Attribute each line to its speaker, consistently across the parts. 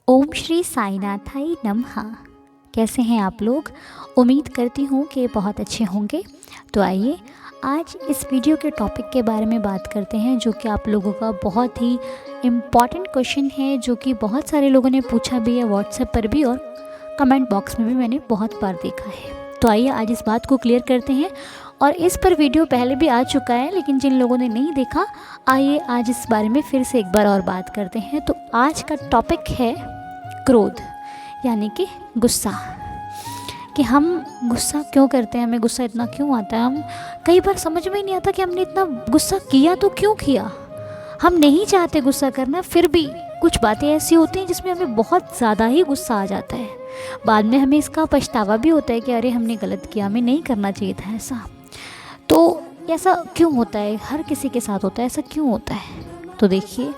Speaker 1: ओम श्री साईनाथाय नमः। कैसे हैं आप लोग? उम्मीद करती हूँ कि बहुत अच्छे होंगे। तो आइए आज इस वीडियो के टॉपिक के बारे में बात करते हैं, जो कि आप लोगों का बहुत ही इम्पॉर्टेंट क्वेश्चन है, जो कि बहुत सारे लोगों ने पूछा भी है व्हाट्सएप पर भी और कमेंट बॉक्स में भी मैंने बहुत बार देखा है। तो आइए आज इस बात को क्लियर करते हैं। और इस पर वीडियो पहले भी आ चुका है, लेकिन जिन लोगों ने नहीं देखा, आइए आज इस बारे में फिर से एक बार और बात करते हैं। तो आज का टॉपिक है क्रोध, यानी कि गुस्सा। कि हम गुस्सा क्यों करते हैं, हमें गुस्सा इतना क्यों आता है। हम कई बार समझ में ही नहीं आता कि हमने इतना गुस्सा किया तो क्यों किया। हम नहीं चाहते गुस्सा करना, फिर भी कुछ बातें ऐसी होती हैं जिसमें हमें बहुत ज़्यादा ही गुस्सा आ जाता है। बाद में हमें इसका पछतावा भी होता है कि अरे हमने गलत किया, हमें नहीं करना चाहिए था ऐसा। तो ऐसा क्यों होता है? हर किसी के साथ होता है, ऐसा क्यों होता है? तो देखिए,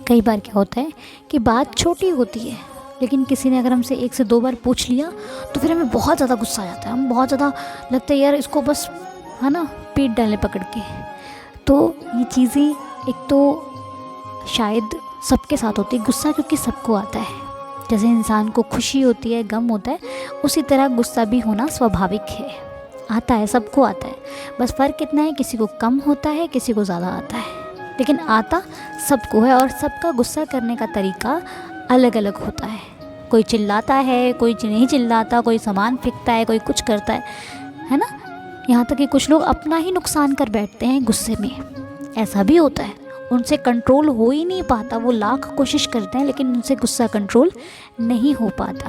Speaker 1: कई बार क्या होता है कि बात छोटी होती है, लेकिन किसी ने अगर हमसे 1 से 2 बार पूछ लिया तो फिर हमें बहुत ज़्यादा गुस्सा आ जाता है। हम बहुत ज़्यादा लगता है यार इसको बस, है ना, पीट डालें पकड़ के। तो ये चीज़ें एक तो शायद सबके साथ होती है। गुस्सा क्योंकि सबको आता है, जैसे इंसान को खुशी होती है, गम होता है, उसी तरह गुस्सा भी होना स्वाभाविक है। आता है, सबको आता है। बस फ़र्क इतना है, किसी को कम होता है, किसी को ज़्यादा आता है, लेकिन आता सबको है। और सबका गुस्सा करने का तरीका अलग अलग होता है। कोई चिल्लाता है, कोई नहीं चिल्लाता, कोई सामान फेंकता है, कोई कुछ करता है ना। यहाँ तक कि कुछ लोग अपना ही नुकसान कर बैठते हैं गुस्से में, ऐसा भी होता है। उनसे कंट्रोल हो ही नहीं पाता, वो लाख कोशिश करते हैं लेकिन उनसे गुस्सा कंट्रोल नहीं हो पाता।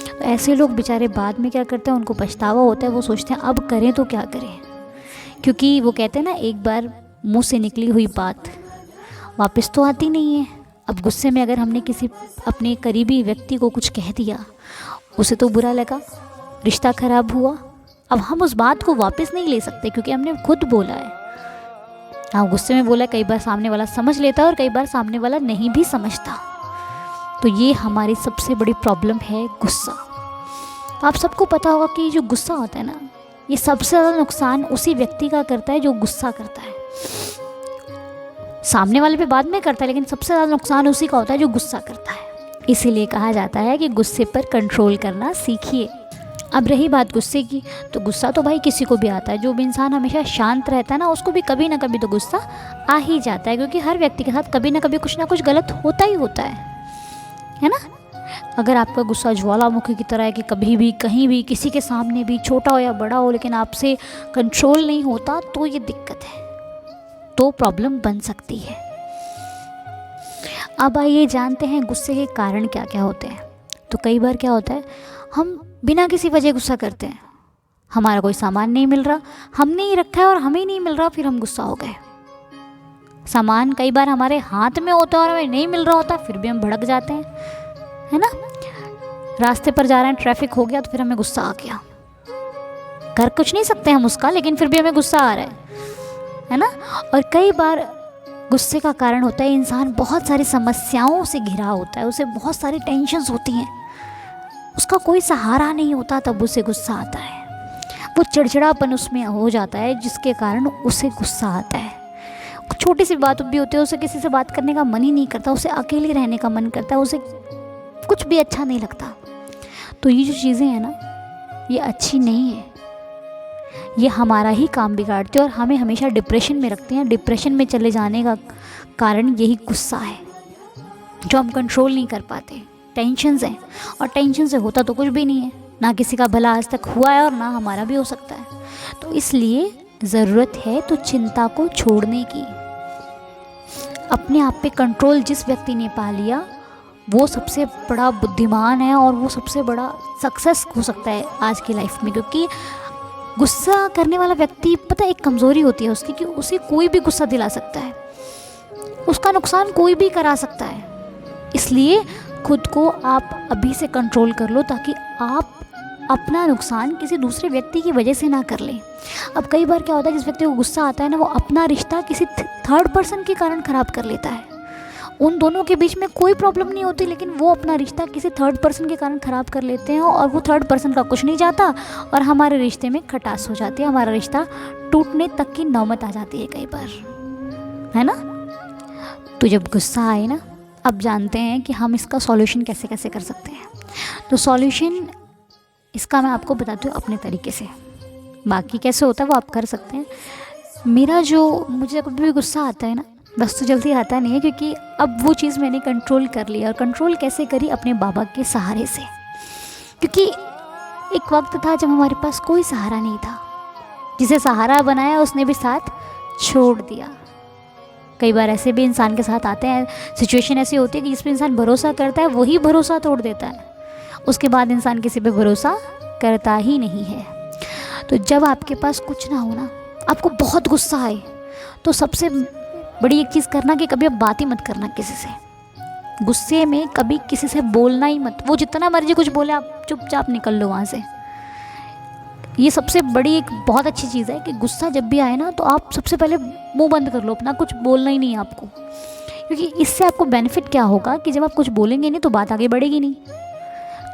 Speaker 1: तो ऐसे लोग बेचारे बाद में क्या करते हैं, उनको पछतावा होता है। वो सोचते हैं अब करें तो क्या करें, क्योंकि वो कहते हैं ना, एक बार मुंह से निकली हुई बात वापस तो आती नहीं है। अब गुस्से में अगर हमने किसी अपने करीबी व्यक्ति को कुछ कह दिया, उसे तो बुरा लगा, रिश्ता खराब हुआ। अब हम उस बात को वापस नहीं ले सकते क्योंकि हमने खुद बोला है। हाँ, गुस्से में बोला, कई बार सामने वाला समझ लेता है और कई बार सामने वाला नहीं भी समझता। तो ये हमारी सबसे बड़ी प्रॉब्लम है, गुस्सा। तो आप सबको पता होगा कि जो गुस्सा होता है ना, ये सबसे ज़्यादा नुकसान उसी व्यक्ति का करता है जो गुस्सा करता है। सामने वाले पे बाद में करता है, लेकिन सबसे ज़्यादा नुकसान उसी का होता है जो गुस्सा करता है। इसीलिए कहा जाता है कि गुस्से पर कंट्रोल करना सीखिए। अब रही बात गुस्से की, तो गुस्सा तो भाई किसी को भी आता है। जो भी इंसान हमेशा शांत रहता है ना, उसको भी कभी ना कभी तो गुस्सा आ ही जाता है, क्योंकि हर व्यक्ति के साथ कभी ना कभी कुछ ना कुछ गलत होता ही होता है ना। अगर आपका गुस्सा ज्वालामुखी की तरह है कि कभी भी कहीं भी किसी के सामने भी, छोटा हो या बड़ा हो, लेकिन आपसे कंट्रोल नहीं होता, तो ये दिक्कत है, तो प्रॉब्लम बन सकती है। अब आइए जानते हैं गुस्से के कारण क्या क्या होते हैं। तो कई बार क्या होता है, हम बिना किसी वजह गुस्सा करते हैं। हमारा कोई सामान नहीं मिल रहा, हमने ही रखा है और हमें नहीं मिल रहा, फिर हम गुस्सा हो गए। सामान कई बार हमारे हाथ में होता है और हमें नहीं मिल रहा होता, फिर भी हम भड़क जाते हैं, है ना। रास्ते पर जा रहे हैं, ट्रैफिक हो गया, तो फिर हमें गुस्सा आ गया। कर कुछ नहीं सकते हम उसका, लेकिन फिर भी हमें गुस्सा आ रहा है ना। और कई बार गुस्से का कारण होता है, इंसान बहुत सारी समस्याओं से घिरा होता है, उसे बहुत सारी टेंशन्स होती हैं, उसका कोई सहारा नहीं होता, तब उसे गुस्सा आता है। वो चिड़चिड़ापन उसमें हो जाता है, जिसके कारण उसे गुस्सा आता है। छोटी सी बात भी होती है, उसे किसी से बात करने का मन ही नहीं करता, उसे अकेले रहने का मन करता है, उसे कुछ भी अच्छा नहीं लगता। तो ये जो चीज़ें हैं ना, ये अच्छी नहीं है। ये हमारा ही काम बिगाड़ती है और हमें हमेशा डिप्रेशन में रखते हैं। डिप्रेशन में चले जाने का कारण यही गुस्सा है, जो हम कंट्रोल नहीं कर पाते। टेंशन है, और टेंशन से होता तो कुछ भी नहीं है, ना किसी का भला आज तक हुआ है और ना हमारा भी हो सकता है। तो इसलिए ज़रूरत है तो चिंता को छोड़ने की। अपने आप पे कंट्रोल जिस व्यक्ति ने पा लिया, वो सबसे बड़ा बुद्धिमान है और वो सबसे बड़ा सक्सेस हो सकता है आज की लाइफ में। क्योंकि गुस्सा करने वाला व्यक्ति, पता है, एक कमज़ोरी होती है उसकी कि उसे कोई भी गुस्सा दिला सकता है, उसका नुकसान कोई भी करा सकता है। इसलिए खुद को आप अभी से कंट्रोल कर लो, ताकि आप अपना नुकसान किसी दूसरे व्यक्ति की वजह से ना कर लें। अब कई बार क्या होता है, जिस व्यक्ति को गुस्सा आता है ना, वो अपना रिश्ता किसी थर्ड पर्सन के कारण ख़राब कर लेता है। उन दोनों के बीच में कोई प्रॉब्लम नहीं होती, लेकिन वो अपना रिश्ता किसी थर्ड पर्सन के कारण ख़राब कर लेते हैं, और वो थर्ड पर्सन का कुछ नहीं जाता और हमारे रिश्ते में खटास हो जाती है, हमारा रिश्ता टूटने तक की नौबत आ जाती है कई बार, है ना। तो जब गुस्सा आए ना, अब जानते हैं कि हम इसका सॉल्यूशन कैसे कैसे कर सकते हैं। तो सॉल्यूशन इसका मैं आपको बताती हूँ अपने तरीके से, बाकी कैसे होता है वो आप कर सकते हैं। मेरा जो मुझे कभी भी गुस्सा आता है ना, बस तो जल्दी आता नहीं है, क्योंकि अब वो चीज़ मैंने कंट्रोल कर लिया। और कंट्रोल कैसे करी? अपने बाबा के सहारे से। क्योंकि एक वक्त था जब हमारे पास कोई सहारा नहीं था, जिसे सहारा बनाया उसने भी साथ छोड़ दिया। कई बार ऐसे भी इंसान के साथ आते हैं, सिचुएशन ऐसी होती है कि जिस पे इंसान भरोसा करता है वही भरोसा तोड़ देता है, उसके बाद इंसान किसी पे भरोसा करता ही नहीं है। तो जब आपके पास कुछ ना हो ना, आपको बहुत गुस्सा आए, तो सबसे बड़ी एक चीज़ करना कि कभी आप बात ही मत करना किसी से। गुस्से में कभी किसी से बोलना ही मत। वो जितना मर्जी कुछ बोले, आप चुपचाप निकल लो वहाँ से। ये सबसे बड़ी एक बहुत अच्छी चीज़ है कि गुस्सा जब भी आए ना, तो आप सबसे पहले मुंह बंद कर लो अपना, कुछ बोलना ही नहीं है आपको। क्योंकि इससे आपको बेनिफिट क्या होगा कि जब आप कुछ बोलेंगे नहीं तो बात आगे बढ़ेगी नहीं।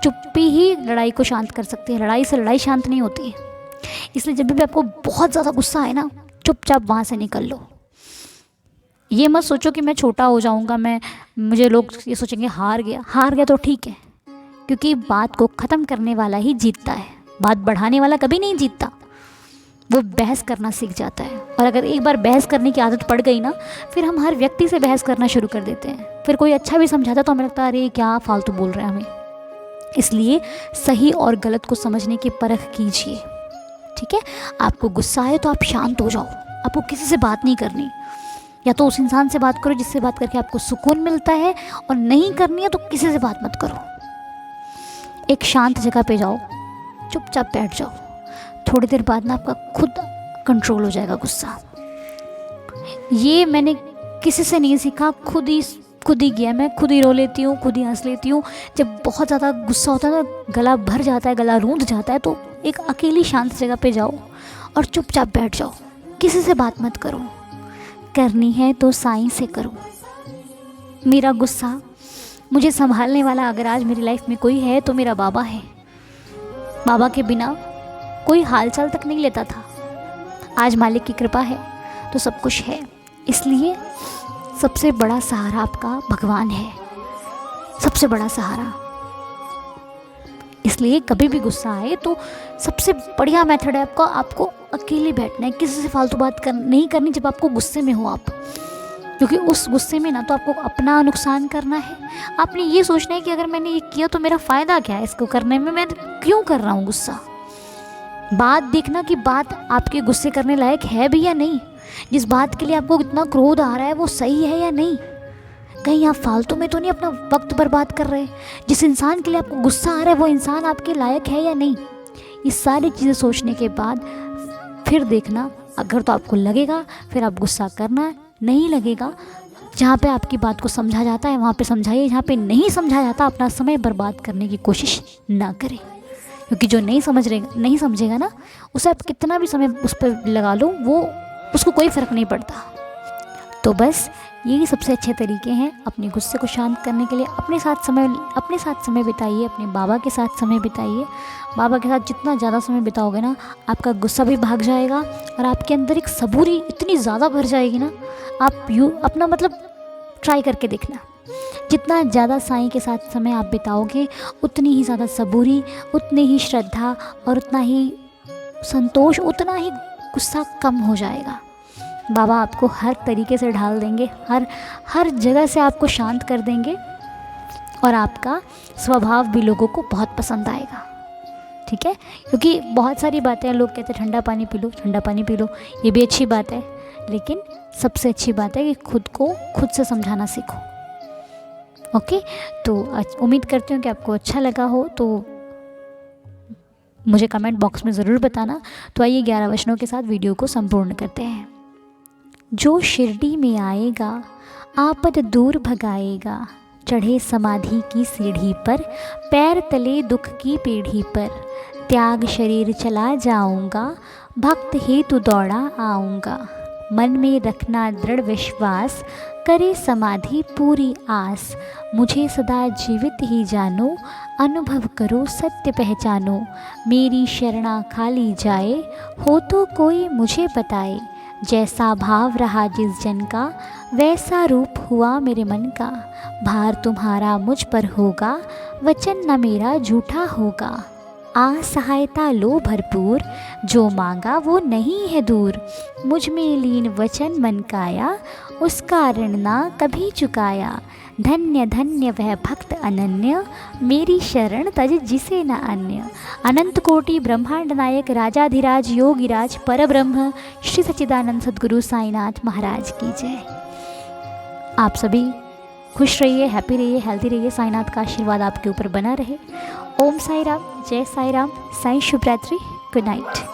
Speaker 1: चुप्पी ही लड़ाई को शांत कर सकती है, लड़ाई से लड़ाई शांत नहीं होती है। इसलिए जब भी आपको बहुत ज़्यादा गुस्सा आए ना, चुपचाप वहाँ से निकल लो। ये मत सोचो कि मैं छोटा हो जाऊँगा, मुझे लोग ये सोचेंगे हार गया तो ठीक है, क्योंकि बात को ख़त्म करने वाला ही जीतता है, बात बढ़ाने वाला कभी नहीं जीतता। वो बहस करना सीख जाता है। और अगर एक बार बहस करने की आदत पड़ गई ना, फिर हम हर व्यक्ति से बहस करना शुरू कर देते हैं। फिर कोई अच्छा भी समझाता तो हमें लगता है अरे क्या फालतू बोल रहे हैं हमें। इसलिए सही और गलत को समझने की परख कीजिए, ठीक है। आपको गुस्सा आए तो आप शांत हो जाओ, आपको किसी से बात नहीं करनी। या तो उस इंसान से बात करो जिससे बात करके आपको सुकून मिलता है, और नहीं करनी है तो किसी से बात मत करो। एक शांत जगह पे जाओ, चुपचाप बैठ जाओ। थोड़ी देर बाद ना आपका खुद कंट्रोल हो जाएगा गुस्सा। ये मैंने किसी से नहीं सीखा, खुद ही किया। मैं खुद ही रो लेती हूँ, खुद ही हंस लेती हूँ। जब बहुत ज़्यादा गुस्सा होता है ना, गला भर जाता है, गला रूंध जाता है, तो एक अकेली शांत जगह पे जाओ और चुपचाप बैठ जाओ। किसी से बात मत करो, करनी है तो साईं से करो। मेरा गुस्सा मुझे संभालने वाला अगर आज मेरी लाइफ में कोई है तो मेरा बाबा है। बाबा के बिना कोई हालचाल तक नहीं लेता था। आज मालिक की कृपा है तो सब कुछ है। इसलिए सबसे बड़ा सहारा आपका भगवान है, सबसे बड़ा सहारा। इसलिए कभी भी गुस्सा आए तो सबसे बढ़िया मेथड है आपको अकेले बैठना है। किसी से फालतू बात नहीं करनी जब आपको गुस्से में हो आप, क्योंकि उस गुस्से में ना तो आपको अपना नुकसान करना है। आपने ये सोचना है कि अगर मैंने ये किया तो मेरा फ़ायदा क्या है इसको करने में, मैं क्यों कर रहा हूँ गुस्सा। बात देखना कि बात आपके गुस्से करने लायक है भी या नहीं। जिस बात के लिए आपको इतना क्रोध आ रहा है वो सही है या नहीं। कहीं आप फालतू में तो नहीं अपना वक्त बर्बाद कर रहे। जिस इंसान के लिए आपको गुस्सा आ रहा है वो इंसान आपके लायक है या नहीं। ये सारी चीज़ें सोचने के बाद फिर देखना, अगर तो आपको लगेगा फिर आप गुस्सा करना, नहीं लगेगा जहाँ पे आपकी बात को समझा जाता है वहाँ पे समझाइए, जहाँ पे नहीं समझा जाता अपना समय बर्बाद करने की कोशिश ना करें। क्योंकि जो नहीं समझेगा ना, उसे आप कितना भी समय उस पर लगा लो, वो उसको कोई फ़र्क नहीं पड़ता। तो बस यही सबसे अच्छे तरीके हैं अपने गुस्से को शांत करने के लिए। अपने साथ समय बिताइए, अपने बाबा के साथ समय बिताइए। बाबा के साथ जितना ज़्यादा समय बिताओगे ना, आपका गुस्सा भी भाग जाएगा और आपके अंदर एक सबूरी इतनी ज़्यादा भर जाएगी ना। आप अपना ट्राई करके देखना, जितना ज़्यादा साईं के साथ समय आप बिताओगे उतनी ही ज़्यादा सबूरी, उतनी ही श्रद्धा और उतना ही संतोष, उतना ही गुस्सा कम हो जाएगा। बाबा आपको हर तरीके से ढाल देंगे, हर जगह से आपको शांत कर देंगे और आपका स्वभाव भी लोगों को बहुत पसंद आएगा, ठीक है। क्योंकि बहुत सारी बातें लोग कहते हैं ठंडा पानी पी लो, ये भी अच्छी बात है, लेकिन सबसे अच्छी बात है कि खुद को खुद से समझाना सीखो। ओके, तो उम्मीद करती हूँ कि आपको अच्छा लगा हो, तो मुझे कमेंट बॉक्स में ज़रूर बताना। तो आइए 11 वचनों के साथ वीडियो को संपूर्ण करते हैं। जो शिरडी में आएगा आपद दूर भगाएगा, चढ़े समाधि की सीढ़ी पर, पैर तले दुख की पीढ़ी पर, त्याग शरीर चला जाऊंगा, भक्त हेतु दौड़ा आऊँगा। मन में रखना दृढ़ विश्वास, करे समाधि पूरी आस, मुझे सदा जीवित ही जानो, अनुभव करो सत्य पहचानो। मेरी शरणा खाली जाए, हो तो कोई मुझे बताए, जैसा भाव रहा जिस जन का, वैसा रूप हुआ मेरे मन का। भार तुम्हारा मुझ पर होगा, वचन न मेरा झूठा होगा। आ सहायता लो भरपूर, जो मांगा वो नहीं है दूर। मुझ में लीन वचन मन काया, उसका ऋण ना कभी चुकाया। धन्य धन्य वह भक्त अनन्य, मेरी शरण तज जिसे न अन्य। अनंत कोटि ब्रह्मांड नायक राजाधिराज योगिराज परब्रह्म श्री सच्चिदानंद सद्गुरु साईनाथ महाराज की जय। आप सभी खुश रहिए, हैप्पी रहिए, हेल्दी रहिए। साईनाथ का आशीर्वाद आपके ऊपर बना रहे। ओम साई राम, जय साई राम, साई शुभ रात्रि, गुड नाइट।